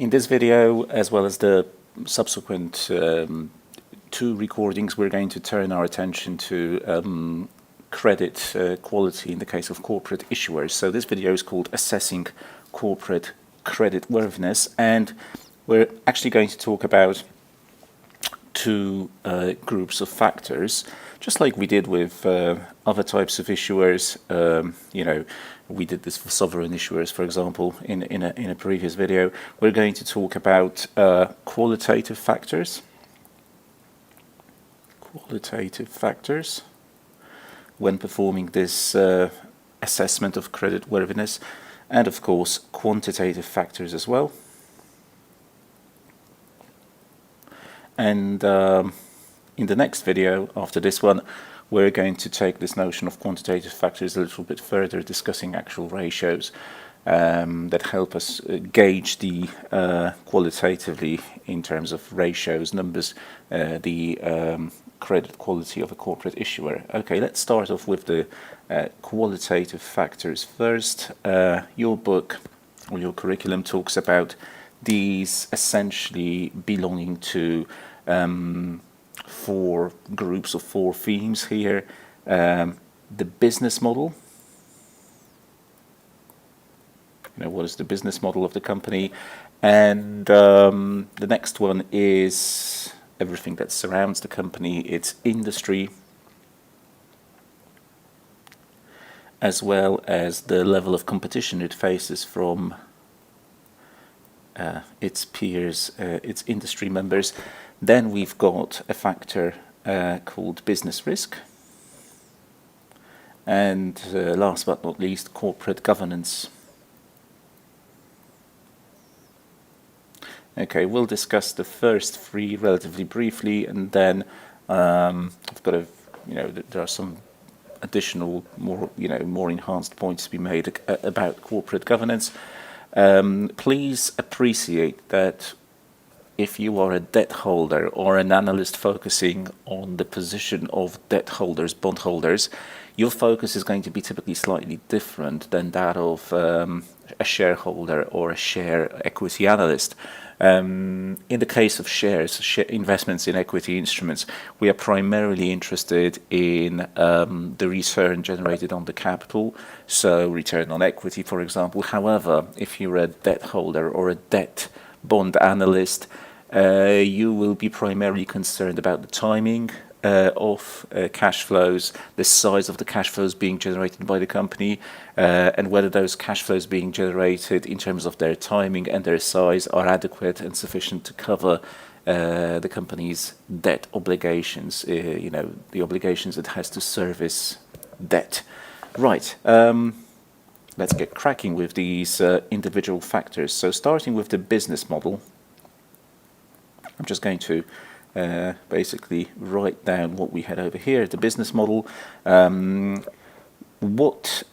In this video, as well as the subsequent two recordings, we're going to turn our attention to credit quality in the case of corporate issuers. So this video is called Assessing Corporate Creditworthiness, and we're actually going to talk about two groups of factors, just like we did with other types of issuers. We did this for sovereign issuers, for example, in a previous video. We're going to talk about qualitative factors. Qualitative factors when performing this assessment of creditworthiness, and of course quantitative factors as well. And in the next video, after this one, we're going to take this notion of quantitative factors a little bit further, discussing actual ratios that help us gauge the qualitatively, in terms of ratios, numbers, the credit quality of a corporate issuer. Okay, let's start off with the qualitative factors first. Your book or your curriculum talks about these essentially belonging to four groups of four themes here. The business model. What is the business model of the company? And the next one is everything that surrounds the company, its industry, as well as the level of competition it faces from its peers, its industry members. Then we've got a factor called business risk. And last but not least, corporate governance. Okay, we'll discuss the first three relatively briefly, and then I've got there are some additional, more enhanced points to be made about corporate governance. Please appreciate that if you are a debt holder or an analyst focusing on the position of debt holders, bondholders, your focus is going to be typically slightly different than that of a shareholder or a share equity analyst. In the case of investments in equity instruments, we are primarily interested in the return generated on the capital, so return on equity, for example. However, if you're a debt holder or a debt bond analyst, you will be primarily concerned about the timing of cash flows, the size of the cash flows being generated by the company, and whether those cash flows being generated in terms of their timing and their size are adequate and sufficient to cover the company's debt obligations, the obligations it has to service debt. Right, let's get cracking with these individual factors. So starting with the business model, I'm just going to basically write down what we had over here, the business model. What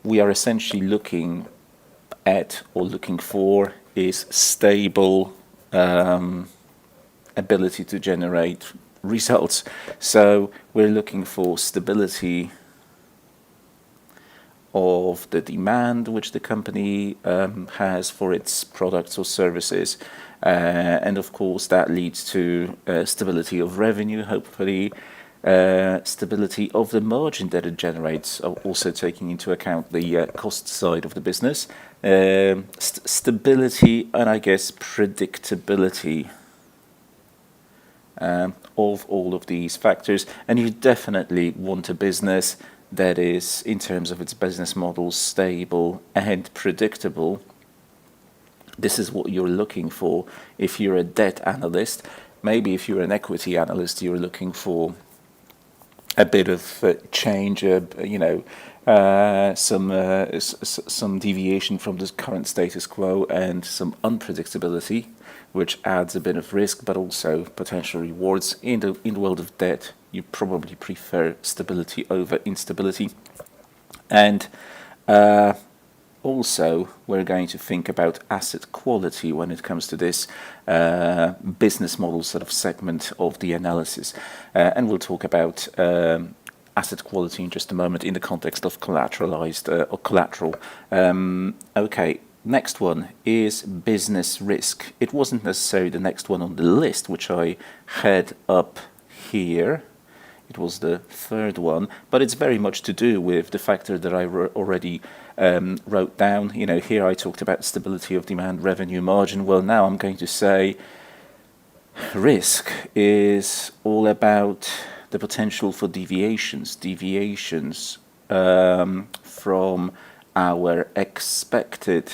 we are essentially looking at or looking for is stable ability to generate results. So we're looking for stability of the demand which the company has for its products or services, and of course that leads to stability of revenue, hopefully stability of the margin that it generates, also taking into account the cost side of the business, stability and I guess predictability of all of these factors. And you definitely want a business that is, in terms of its business model, stable and predictable. This is what you're looking for if you're a debt analyst. Maybe if you're an equity analyst, you're looking for a bit of change, some deviation from the current status quo and some unpredictability, which adds a bit of risk, but also potential rewards. In the world of debt, you probably prefer stability over instability. And also, we're going to think about asset quality when it comes to this business model sort of segment of the analysis. And we'll talk about asset quality in just a moment in the context of collateralized or collateral. Okay, Next one is business risk. It wasn't necessarily the next one on the list, which I had up here. It was the third one, but it's very much to do with the factor that I already wrote down. You know, here I talked about stability of demand, revenue margin. Well, now I'm going to say risk is all about the potential for deviations from our expected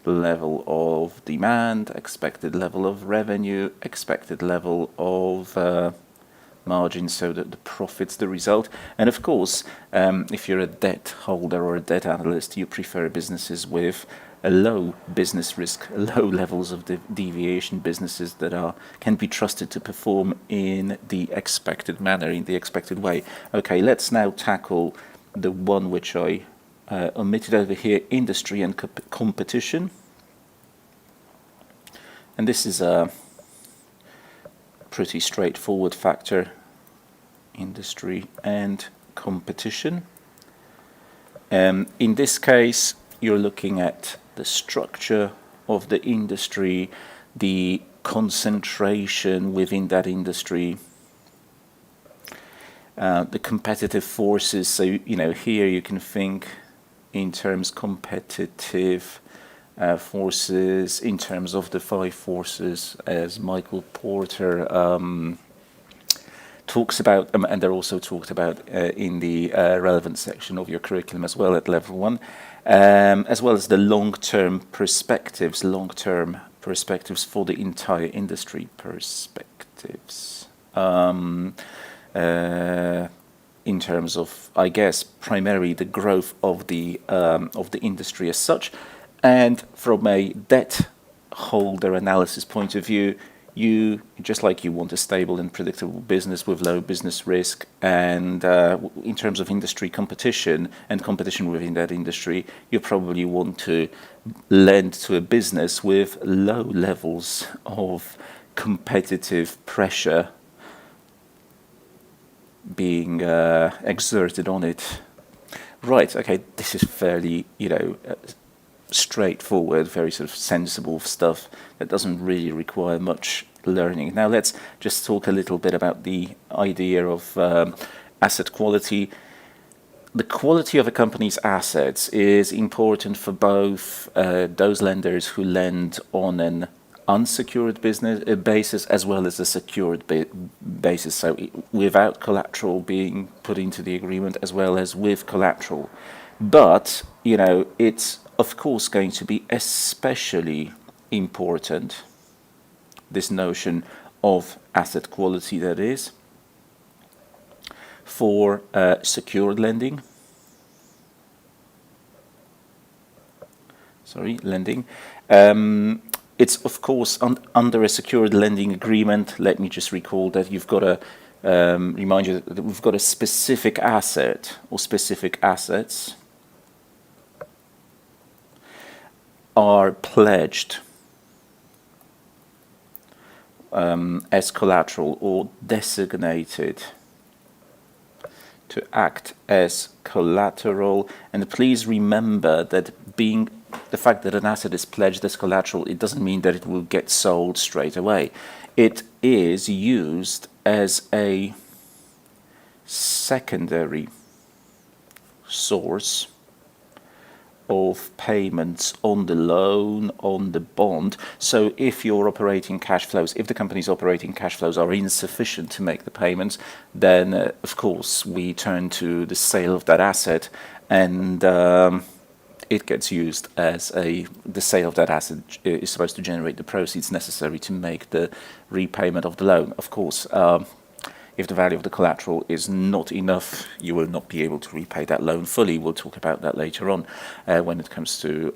level of demand, expected level of revenue, expected level of margin, so that the profit's the result. And of course, if you're a debt holder or a debt analyst, you prefer businesses with a low business risk, low levels of deviation, businesses that can be trusted to perform in the expected manner, in the expected way. Okay, let's now tackle the one which I omitted over here, industry and competition. And this is a pretty straightforward factor, industry and competition. In this case, you're looking at the structure of the industry, the concentration within that industry, the competitive forces. So, you know, here you can think in terms competitive forces, in terms of the 5 forces, as Michael Porter talks about, and they're also talked about in the relevant section of your curriculum as well at level 1, as well as the long-term perspectives for the entire industry, in terms of, I guess, primarily the growth of the industry as such. And from a debt holder analysis point of view, you, just like you want a stable and predictable business with low business risk, and in terms of industry competition and competition within that industry, you probably want to lend to a business with low levels of competitive pressure being exerted on it. Right, okay, this is fairly, straightforward, very sort of sensible stuff that doesn't really require much learning. Now let's just talk a little bit about the idea of asset quality. The quality of a company's assets is important for both those lenders who lend on an unsecured business basis as well as a secured basis, so without collateral being put into the agreement as well as with collateral. But, it's of course going to be especially important, this notion of asset quality, that is, for secured lending. Lending. It's of course under a secured lending agreement. Let me just recall that you've got to remind you that we've got a specific asset or specific assets are pledged as collateral or designated to act as collateral. And please remember that the fact that an asset is pledged as collateral, it doesn't mean that it will get sold straight away. It is used as a secondary source of payments on the loan, on the bond. So if your operating cash flows, if the company's operating cash flows are insufficient to make the payments, then of course we turn to the sale of that asset, and it gets used as the sale of that asset is supposed to generate the proceeds necessary to make the repayment of the loan. Of course, if the value of the collateral is not enough, you will not be able to repay that loan fully. We'll talk about that later on when it comes to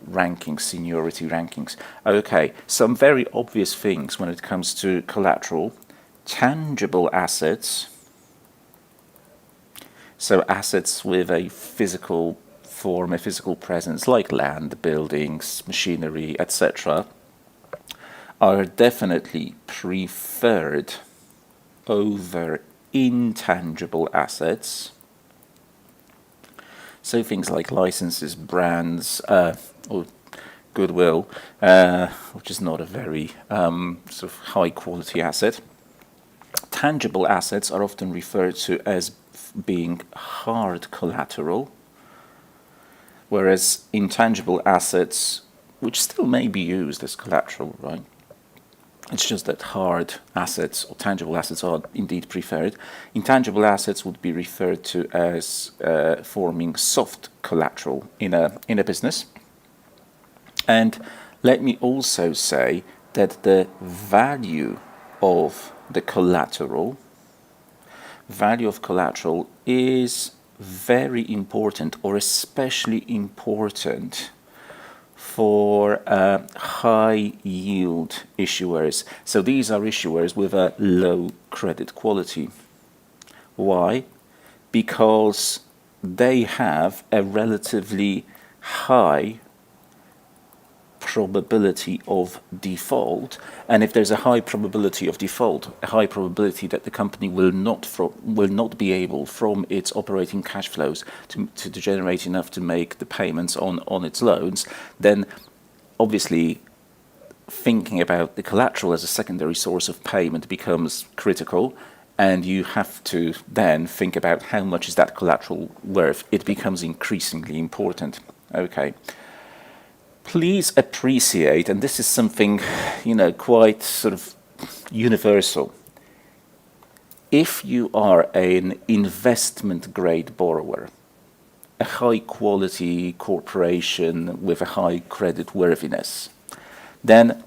rankings, seniority rankings. Okay, some very obvious things when it comes to collateral. Tangible assets, so assets with a physical form, a physical presence, like land, buildings, machinery, etc., are definitely preferred over intangible assets. So things like licenses, brands, or goodwill, which is not a very sort of high quality asset. Tangible assets are often referred to as being hard collateral, whereas intangible assets, which still may be used as collateral, right? It's just that hard assets or tangible assets are indeed preferred. Intangible assets would be referred to as forming soft collateral in a business. And let me also say that the value of the collateral is very important, or especially important for high yield issuers. So these are issuers with a low credit quality. Why? Because they have a relatively high probability of default, and if there's a high probability of default, a high probability that the company will not be able from its operating cash flows to generate enough to make the payments on its loans, then obviously thinking about the collateral as a secondary source of payment becomes critical, and you have to then think about how much is that collateral worth. It becomes increasingly important. Okay. Please appreciate, and this is something, quite sort of universal. If you are an investment grade borrower, a high quality corporation with a high credit worthiness, then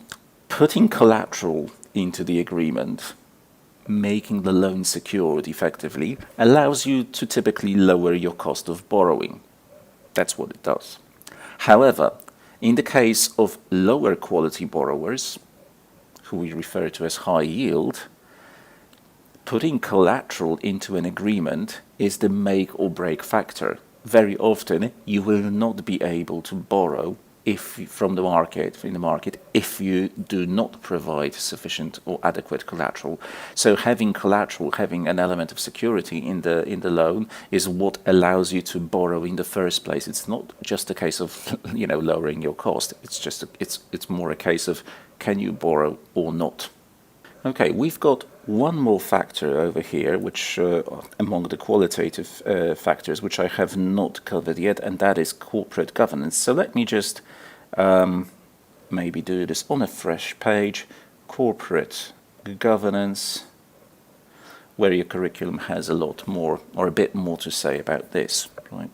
putting collateral into the agreement, making the loan secured effectively, allows you to typically lower your cost of borrowing. That's what it does. However, in the case of lower quality borrowers, who we refer to as high yield, putting collateral into an agreement is the make or break factor. Very often you will not be able to borrow in the market if you do not provide sufficient or adequate collateral. So having collateral, having an element of security in the loan is what allows you to borrow in the first place. It's not just a case of lowering your cost. It's more a case of can you borrow or not. Okay, we've got one more factor over here, which among the qualitative factors, which I have not covered yet, and that is corporate governance. So let me just maybe do this on a fresh page. Corporate governance, where your curriculum has a lot more, or a bit more to say about this, right?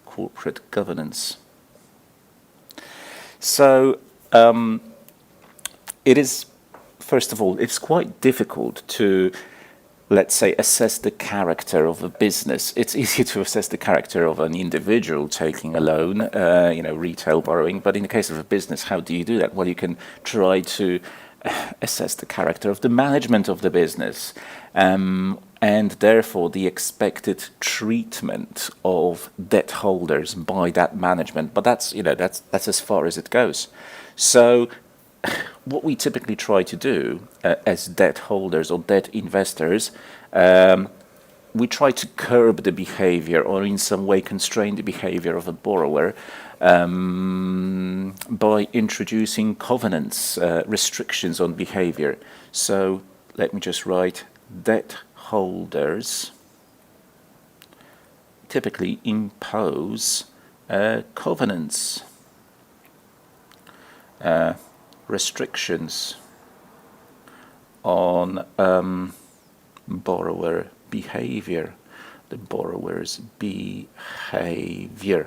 Corporate governance. So it is, first of all, it's quite difficult to, let's say, assess the character of a business. It's easy to assess the character of an individual taking a loan, retail borrowing. But in the case of a business, how do you do that? Well, you can try to assess the character of the management of the business, and therefore the expected treatment of debt holders by that management. But that's as far as it goes. So what we typically try to do as debt holders or debt investors, we try to curb the behavior or in some way constrain the behavior of a borrower by introducing covenants, restrictions on behavior. So let me just write: debt holders typically impose covenants, restrictions on borrower behavior, the borrower's behavior.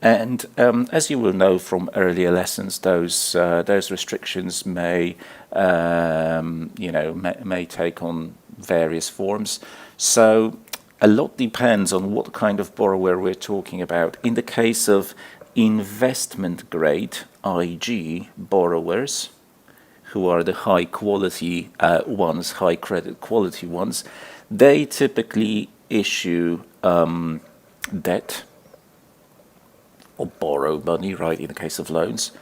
And as you will know from earlier lessons, those restrictions may take on various forms. So a lot depends on what kind of borrower we're talking about. In the case of investment grade IG borrowers, who are the high quality ones, high credit quality ones, they typically issue debt or borrow money, right, in the case of loans,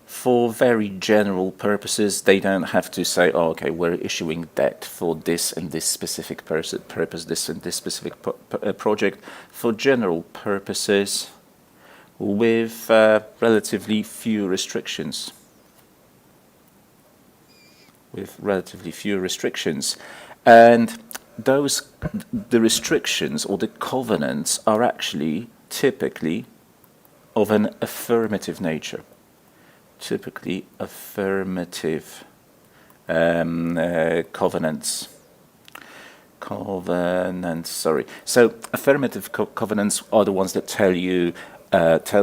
for very general purposes. They don't have to say, oh, okay, we're issuing debt for this and this specific purpose, this and this specific project. For general purposes, with relatively few restrictions. And the restrictions or the covenants are actually typically of an affirmative nature. Typically affirmative covenants. So affirmative covenants are the ones that tell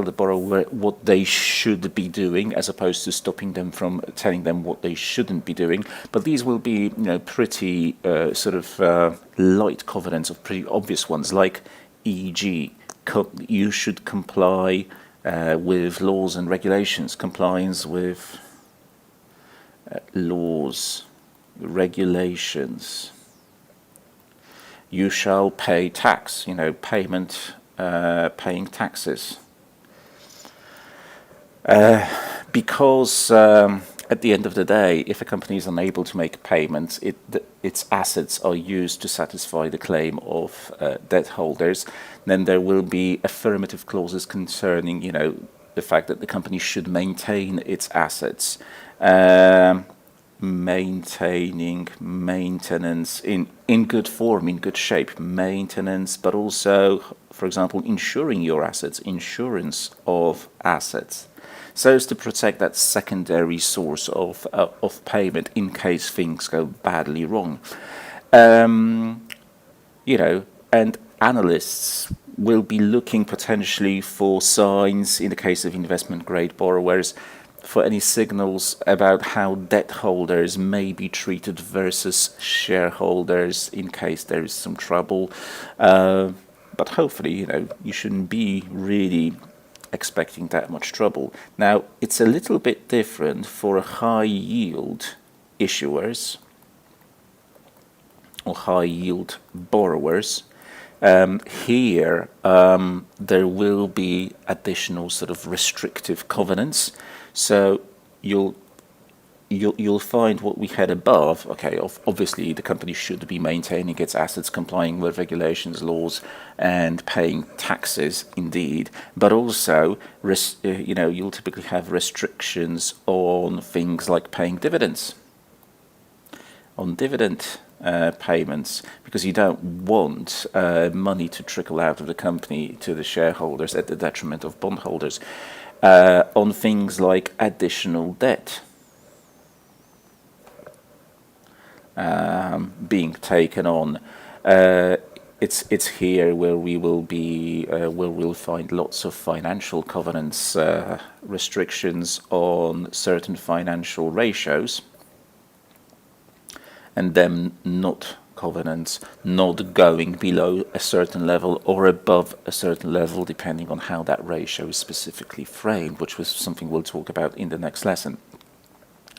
the borrower what they should be doing, as opposed to stopping them from telling them what they shouldn't be doing. But these will be, pretty light covenants, of pretty obvious ones, like, e.g., you should comply with laws and regulations. Compliance with laws, regulations. You shall pay tax, paying taxes. Because at the end of the day, if a company is unable to make payments, its assets are used to satisfy the claim of debt holders, then there will be affirmative clauses concerning, the fact that the company should maintain its assets. Maintenance in good form, in good shape, maintenance, but also, for example, insuring your assets, insurance of assets, so as to protect that secondary source of payment in case things go badly wrong. And analysts will be looking potentially for signs, in the case of investment grade borrowers, for any signals about how debt holders may be treated versus shareholders in case there is some trouble. But hopefully, you shouldn't be really expecting that much trouble. Now, it's a little bit different for high yield issuers or high yield borrowers. Here, there will be additional sort of restrictive covenants. So you'll find what we had above. Okay, obviously the company should be maintaining its assets, complying with regulations, laws, and paying taxes, indeed. But also, you'll typically have restrictions on things like paying dividends, on dividend payments, because you don't want money to trickle out of the company to the shareholders at the detriment of bondholders. On things like additional debt being taken on. It's here where we'll find lots of financial covenants, restrictions on certain financial ratios, and them not covenants not going below a certain level or above a certain level, depending on how that ratio is specifically framed, which was something we'll talk about in the next lesson.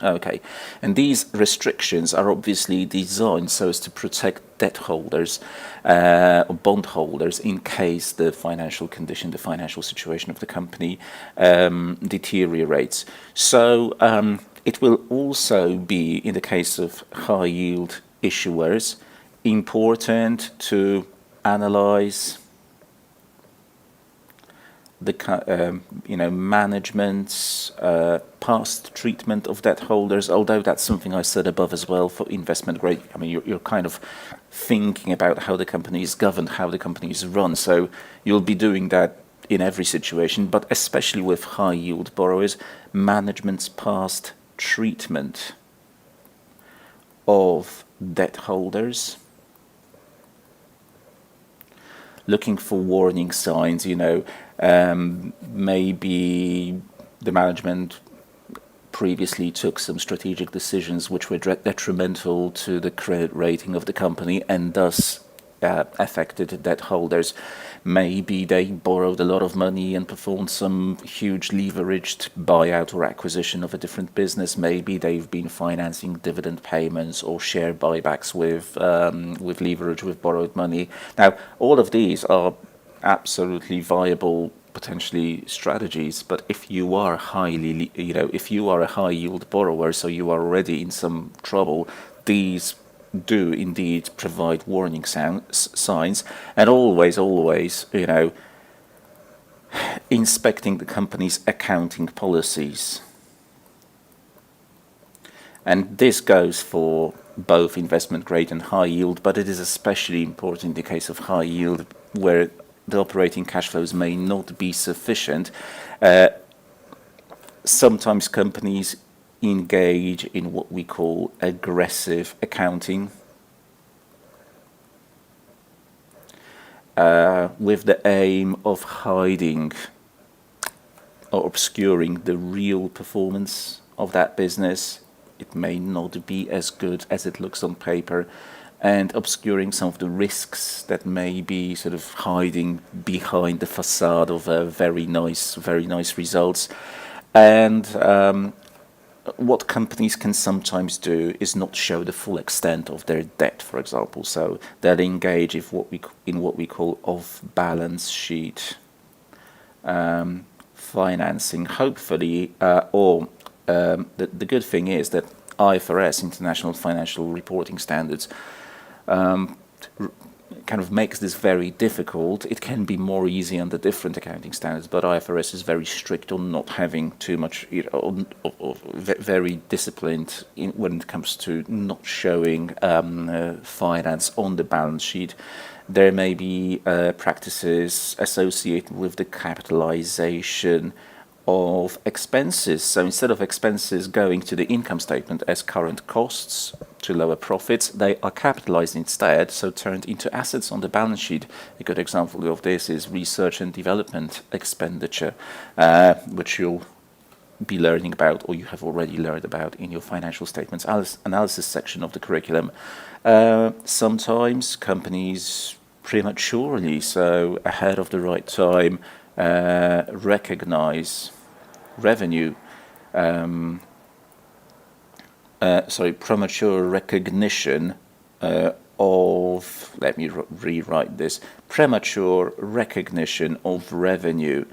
Okay, and these restrictions are obviously designed so as to protect debt holders or bondholders in case the financial condition, the financial situation of the company deteriorates. So it will also be, in the case of high yield issuers, important to analyze the management's past treatment of debt holders, although that's something I said above as well for investment grade. I mean, you're kind of thinking about how the company is governed, how the company is run, so you'll be doing that in every situation, but especially with high yield borrowers, management's past treatment of debt holders, looking for warning signs, maybe the management previously took some strategic decisions which were detrimental to the credit rating of the company and thus affected debt holders. Maybe they borrowed a lot of money and performed some huge leveraged buyout or acquisition of a different business. Maybe they've been financing dividend payments or share buybacks with leverage, with borrowed money. Now, all of these are absolutely viable potentially strategies, but if you are if you are a high yield borrower, so you are already in some trouble, these do indeed provide warning signs, and always, inspecting the company's accounting policies. And this goes for both investment grade and high yield, but it is especially important in the case of high yield, where the operating cash flows may not be sufficient. Sometimes companies engage in what we call aggressive accounting, with the aim of hiding or obscuring the real performance of that business. It may not be as good as it looks on paper, and obscuring some of the risks that may be sort of hiding behind the facade of very nice results. And what companies can sometimes do is not show the full extent of their debt, for example. So they'll engage in what we call off-balance sheet financing, hopefully, the good thing is that IFRS, International Financial Reporting Standards, kind of makes this very difficult. It can be more easy under different accounting standards, but IFRS is very strict on not having too much, very disciplined when it comes to not showing finance on the balance sheet. There may be practices associated with the capitalization of expenses. So instead of expenses going to the income statement as current costs to lower profits, they are capitalized instead, so turned into assets on the balance sheet. A good example of this is research and development expenditure, which you'll be learning about, or you have already learned about, in your financial statements analysis section of the curriculum. Sometimes companies prematurely, so ahead of the right time, recognize revenue, premature recognition of, let me rewrite this, premature recognition of revenue.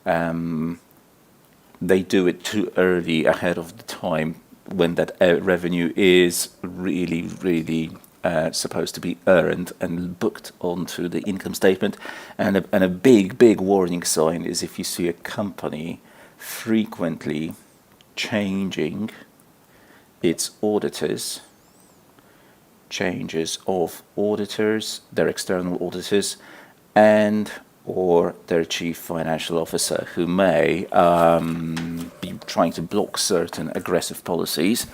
They do it too early, ahead of the time when that revenue is really supposed to be earned and booked onto the income statement. And a big warning sign is if you see a company frequently changing its auditors, changes of auditors, their external auditors, and or their chief financial officer, who may be trying to block certain aggressive policies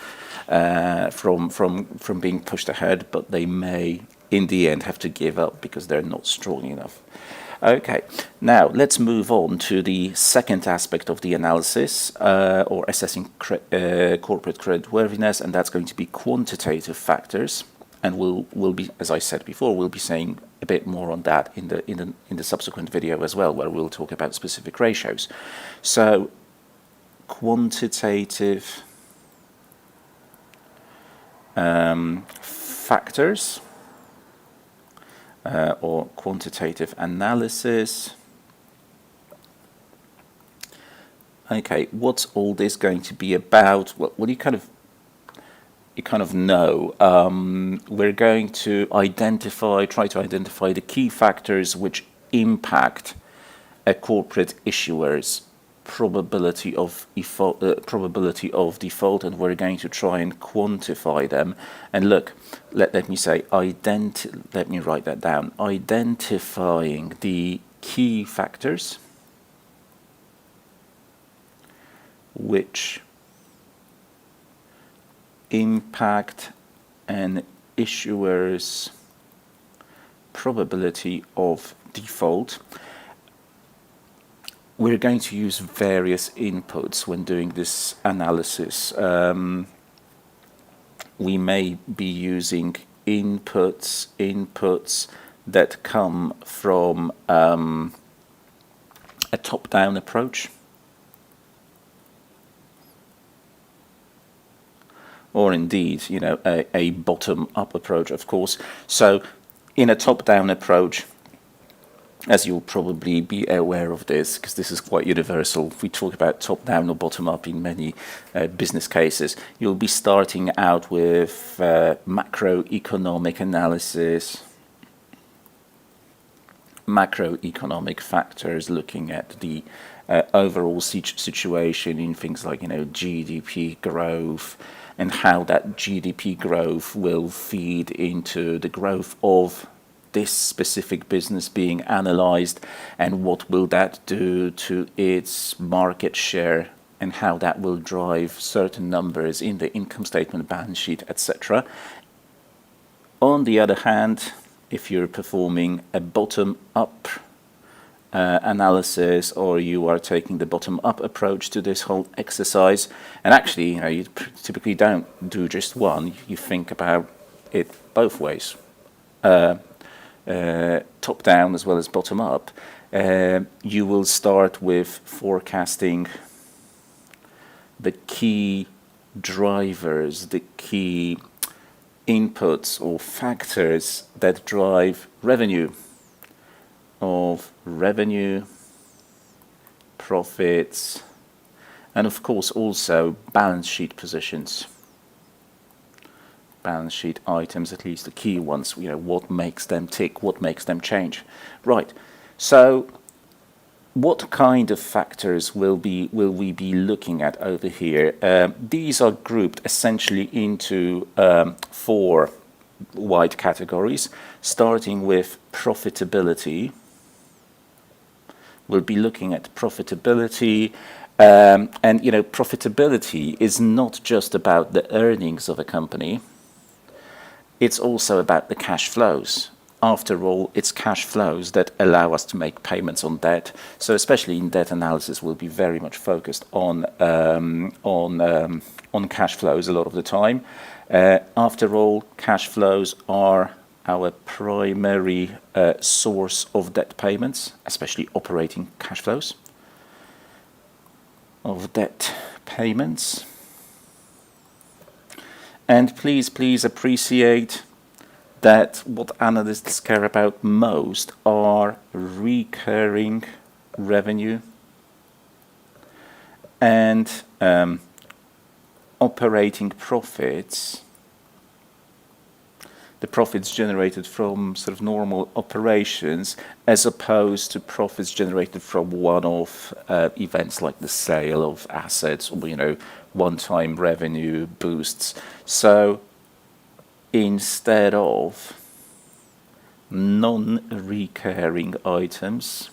from being pushed ahead, but they may in the end have to give up because they're not strong enough. Okay, now let's move on to the second aspect of the analysis, or assessing corporate creditworthiness, and that's going to be quantitative factors. And we'll be, as I said before, we'll be saying a bit more on that in the subsequent video as well, where we'll talk about specific ratios. So, quantitative factors, or quantitative analysis. Okay, what's all this going to be about? Well, you kind of know. We're going to try to identify the key factors which impact a corporate issuer's probability of default, and we're going to try and quantify them. And look, let me write that down. Identifying the key factors which impact an issuer's probability of default. We're going to use various inputs when doing this analysis. We may be using inputs that come from a top-down approach, or indeed, a bottom-up approach, of course. So in a top-down approach, as you'll probably be aware of this, because this is quite universal, if we talk about top-down or bottom-up in many business cases, you'll be starting out with macroeconomic analysis, macroeconomic factors, looking at the overall situation in things like, GDP growth, and how that GDP growth will feed into the growth of this specific business being analyzed, and what will that do to its market share, and how that will drive certain numbers in the income statement, balance sheet, etc. On the other hand, if you're performing a bottom-up analysis, or you are taking the bottom-up approach to this whole exercise, and actually, you typically don't do just one, you think about it both ways, top-down as well as bottom-up. You will start with forecasting the key drivers, the key inputs or factors that drive revenue, profits, and of course also balance sheet positions, balance sheet items, at least the key ones, what makes them tick, what makes them change. Right, so what kind of factors will we be looking at over here? These are grouped essentially into 4 wide categories, starting with profitability. We'll be looking at profitability, and profitability is not just about the earnings of a company, it's also about the cash flows. After all, it's cash flows that allow us to make payments on debt. So especially in debt analysis, we'll be very much focused on cash flows a lot of the time. After all, cash flows are our primary source of debt payments, especially operating cash flows of debt payments. And please appreciate that what analysts care about most are recurring revenue and operating profits, the profits generated from sort of normal operations, as opposed to profits generated from one-off events like the sale of assets, or one-time revenue boosts. So instead of non-recurring items,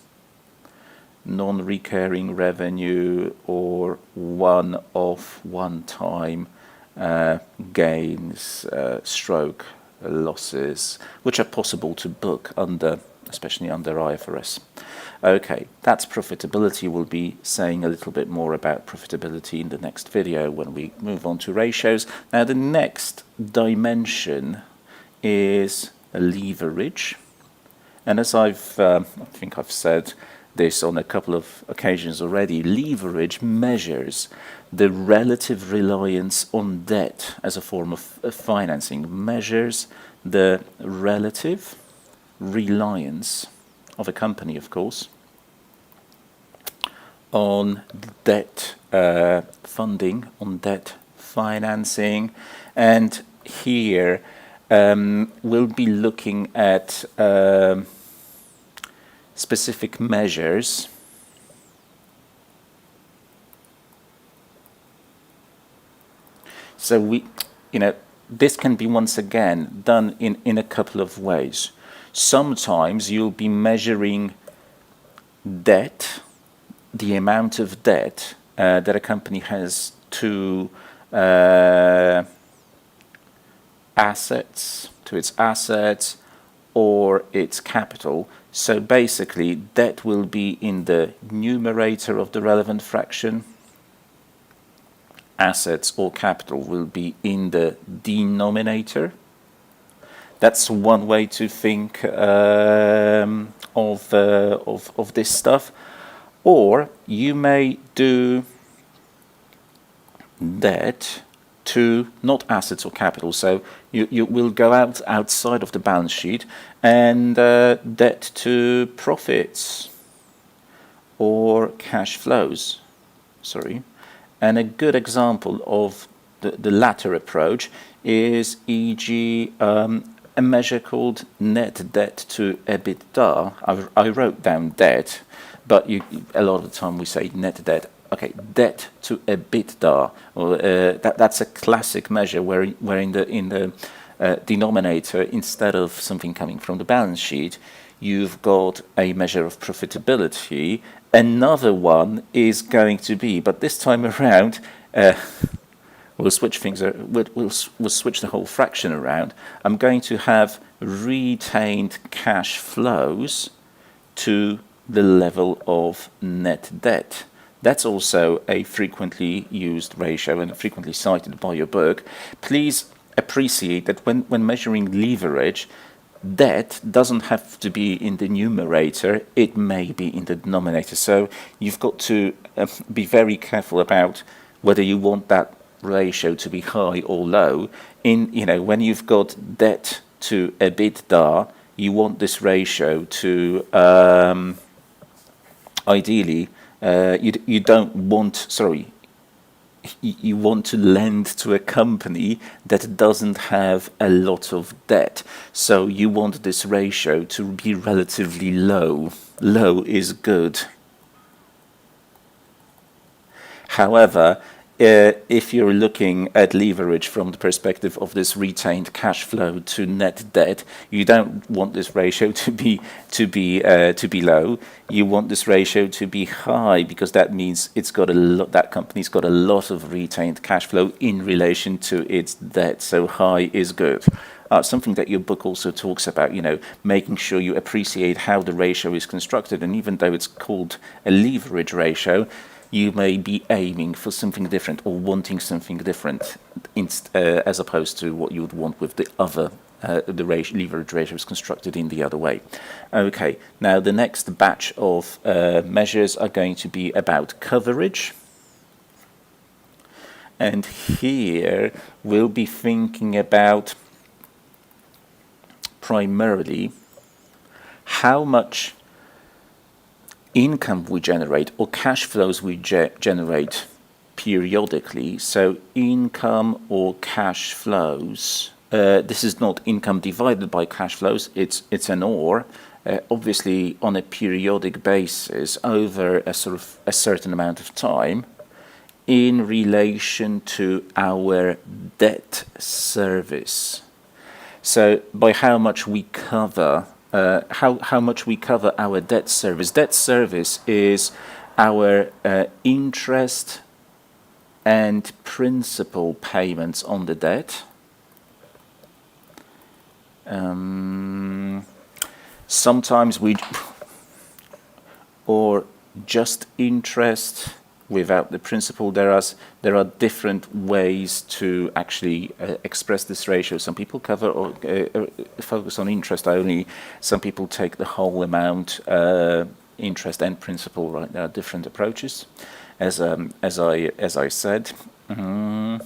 non-recurring revenue, or one-off, one-time gains, stroke losses, which are possible to book especially under IFRS. Okay, that's profitability. We'll be saying a little bit more about profitability in the next video when we move on to ratios. Now, the next dimension is leverage. And as I think I've said this on a couple of occasions already, leverage measures the relative reliance on debt as a form of financing, measures the relative reliance of a company, of course, on debt funding, on debt financing. And here we'll be looking at specific measures so this can be once again done in a couple of ways. Sometimes you'll be measuring debt, the amount of debt that a company has to its assets or its capital. So basically, debt will be in the numerator of the relevant fraction. Assets or capital will be in the denominator. That's one way to think of this stuff. Or you may do debt to not assets or capital. So you will go outside of the balance sheet and debt to profits or cash flows. And a good example of the latter approach is, e.g., a measure called net debt to EBITDA. I wrote down debt, but a lot of the time we say net debt. Okay, debt to EBITDA. Well, that's a classic measure where in the denominator, instead of something coming from the balance sheet, you've got a measure of profitability. Another one is going to be, but this time around, we'll switch things. We'll switch the whole fraction around. I'm going to have retained cash flows to the level of net debt. That's also a frequently used ratio and frequently cited by your book. Please appreciate that when measuring leverage, debt doesn't have to be in the numerator, it may be in the denominator. So you've got to be very careful about whether you want that ratio to be high or low. When you've got debt to EBITDA, you want this ratio to ideally you don't want, sorry, you want to lend to a company that doesn't have a lot of debt. So you want this ratio to be relatively low. Low is good. However, if you're looking at leverage from the perspective of this retained cash flow to net debt, you don't want this ratio to be low. You want this ratio to be high, because that means that company's got a lot of retained cash flow in relation to its debt. So high is good. Something that your book also talks about, making sure you appreciate how the ratio is constructed, and even though it's called a leverage ratio, you may be aiming for something different or wanting something different as opposed to what you would want with the other, leverage ratio is constructed in the other way. Okay, now the next batch of measures are going to be about coverage. And here we'll be thinking about primarily how much income we generate or cash flows we generate periodically. So income or cash flows. This is not income divided by cash flows. It's an or. Obviously, on a periodic basis over a certain amount of time, in relation to our debt service. So by how much we cover. How much we cover our debt service. Debt service is our interest and principal payments on the debt. Sometimes or just interest without the principal. There are different ways to actually express this ratio. Some people cover or focus on interest only. Some people take the whole amount, interest and principal. Right, there are different approaches, as I said. And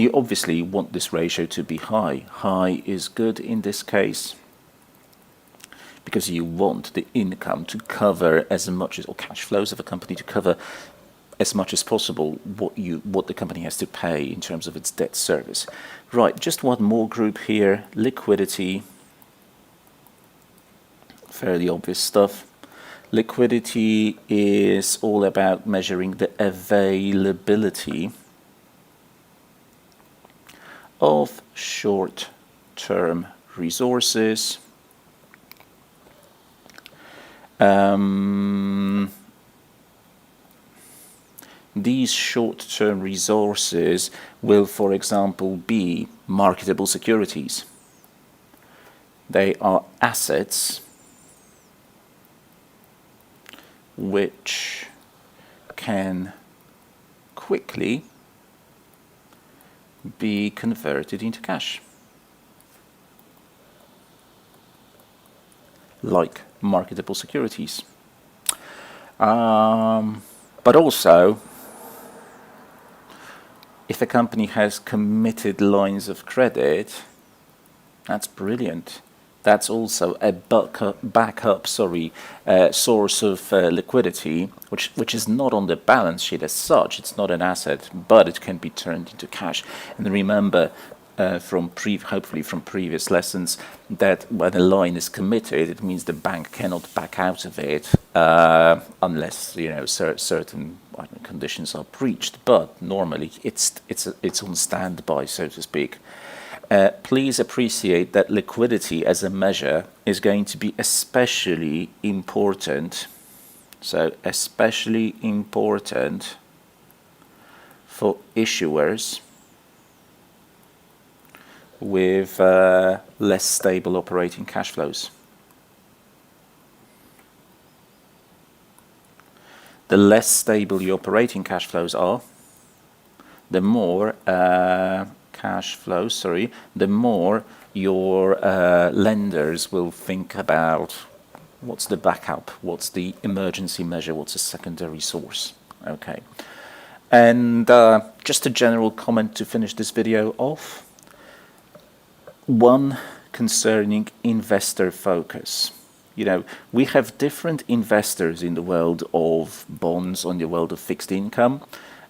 you obviously want this ratio to be high. High is good in this case, because you want the income to cover as much as, or cash flows of a company to cover as much as possible what the company has to pay in terms of its debt service. Right, just one more group here, liquidity. Fairly obvious stuff. Liquidity is all about measuring the availability of short-term resources. These short-term resources will, for example, be marketable securities. They are assets which can quickly be converted into cash, like marketable securities. But also, if a company has committed lines of credit, that's brilliant. That's also a backup source of liquidity, which is not on the balance sheet as such. It's not an asset, but it can be turned into cash. And remember, hopefully from previous lessons, that when a line is committed, it means the bank cannot back out of it unless certain conditions are breached. But normally it's on standby, so to speak. Please appreciate that liquidity as a measure is going to be especially important. So especially important for issuers with less stable operating cash flows. The less stable your operating cash flows are, the more the more your lenders will think about what's the backup, what's the emergency measure, what's a secondary source. Okay. And just a general comment to finish this video off. One concerning investor focus. We have different investors in the world of bonds, on the world of fixed income.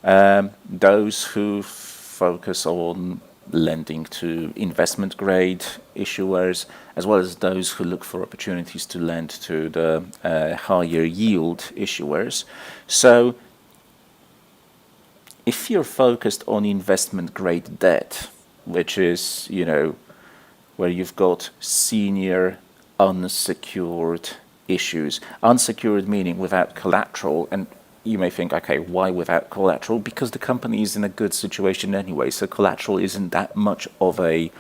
Those who focus on lending to investment grade issuers, as well as those who look for opportunities to lend to the higher yield issuers. So if you're focused on investment grade debt, which is, where you've got senior unsecured issues, unsecured meaning without collateral, and you may think, okay, why without collateral? Because the company is in a good situation anyway, so collateral isn't that much of a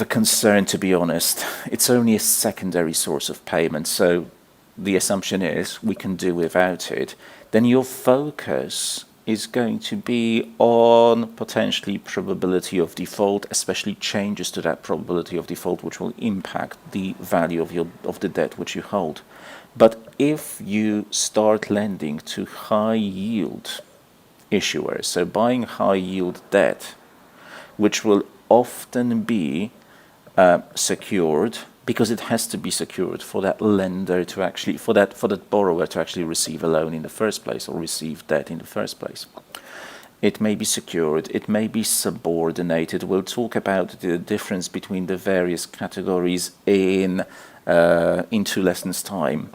concern, to be honest. It's only a secondary source of payment, so the assumption is we can do without it. Then your focus is going to be on potentially probability of default, especially changes to that probability of default, which will impact the value of the debt which you hold. But if you start lending to high yield issuers, so buying high yield debt, which will often be secured, because it has to be secured for that lender to actually, for that borrower to actually receive a loan in the first place, or receive debt in the first place. It may be secured, it may be subordinated. We'll talk about the difference between the various categories in 2 lessons' time.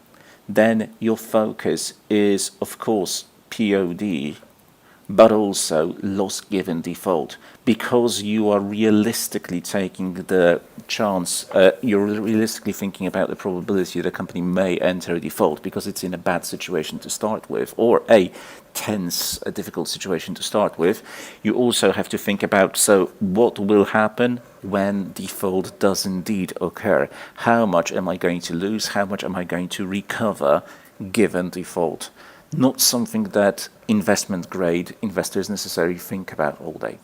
Then your focus is, of course, POD, but also loss given default, because you are realistically taking the chance, you're realistically thinking about the probability that a company may enter a default because it's in a bad situation to start with, or a difficult situation to start with. You also have to think about, so what will happen when default does indeed occur? How much am I going to lose? How much am I going to recover given default? Not something that investment grade investors necessarily think about all day.